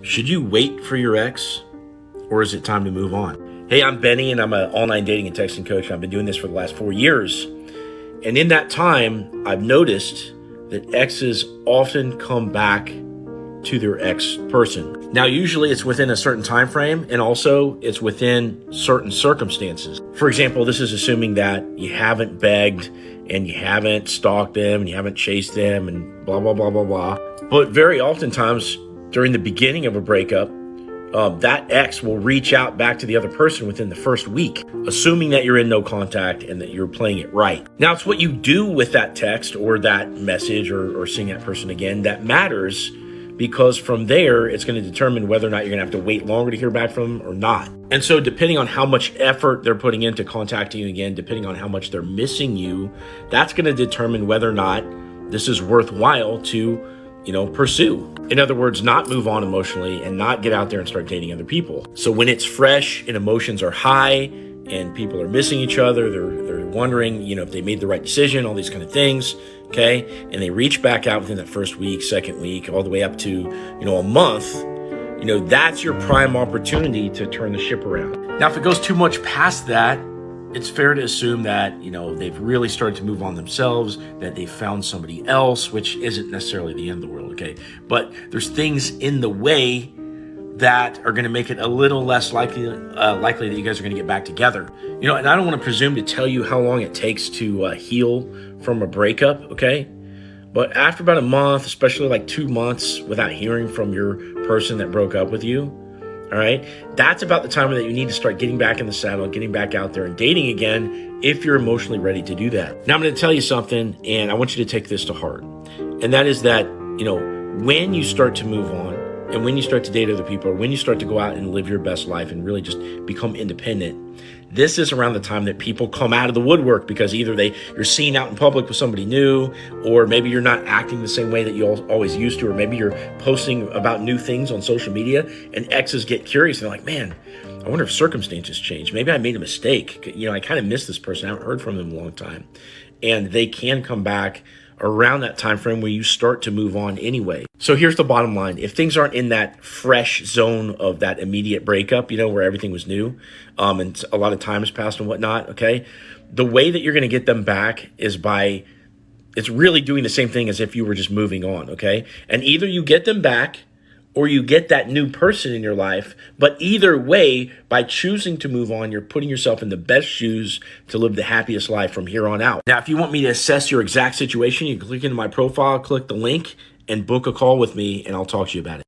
Should you wait for your ex, or is it time to move on? Hey, I'm Benny, and I'm an online dating and texting coach. I've been doing this for the last 4 years. And in that time, I've noticed that exes often come back to their ex person. Now, usually it's within a certain time frame, and also it's within certain circumstances. For example, this is assuming that you haven't begged and you haven't stalked them and you haven't chased them and blah, blah, blah, blah, blah. But very oftentimes during the beginning of a breakup, that ex will reach out back to the other person within the first week, assuming that you're in no contact and that you're playing it right. Now, it's what you do with that text or that message or seeing that person again that matters, because from there, it's going to determine whether or not you're going to have to wait longer to hear back from them or not. And so depending on how much effort they're putting into contacting you again, depending on how much they're missing you, that's going to determine whether or not this is worthwhile to pursue. In other words, not move on emotionally and not get out there and start dating other people. So when it's fresh and emotions are high and people are missing each other, they're wondering, if they made the right decision, all these kind of things, okay? And they reach back out within that first week, second week, all the way up to, a month, that's your prime opportunity to turn the ship around. Now, if it goes too much past that, it's fair to assume that, they've really started to move on themselves, that they've found somebody else, which isn't necessarily the end of the world, okay? But there's things in the way that are going to make it a little less likely that you guys are going to get back together. And I don't want to presume to tell you how long it takes to heal from a breakup, okay? But after about a month, especially like 2 months without hearing from your person that broke up with you, all right, that's about the time that you need to start getting back in the saddle, getting back out there and dating again if you're emotionally ready to do that. Now, I'm going to tell you something, and I want you to take this to heart. And that is that, when you start to move on and when you start to date other people, or when you start to go out and live your best life and really just become independent, this is around the time that people come out of the woodwork, because either you're seen out in public with somebody new, or maybe you're not acting the same way that you always used to, or maybe you're posting about new things on social media, and exes get curious. And they're like, man, I wonder if circumstances changed. Maybe I made a mistake. I kind of miss this person. I haven't heard from them in a long time. And they can come back around that time frame where you start to move on anyway. So here's the bottom line. If things aren't in that fresh zone of that immediate breakup, where everything was new, and a lot of time has passed and whatnot, okay, the way that you're going to get them back is it's really doing the same thing as if you were just moving on, okay? And either you get them back or you get that new person in your life. But either way, by choosing to move on, you're putting yourself in the best shoes to live the happiest life from here on out. Now, if you want me to assess your exact situation, you can click into my profile, click the link, and book a call with me, and I'll talk to you about it.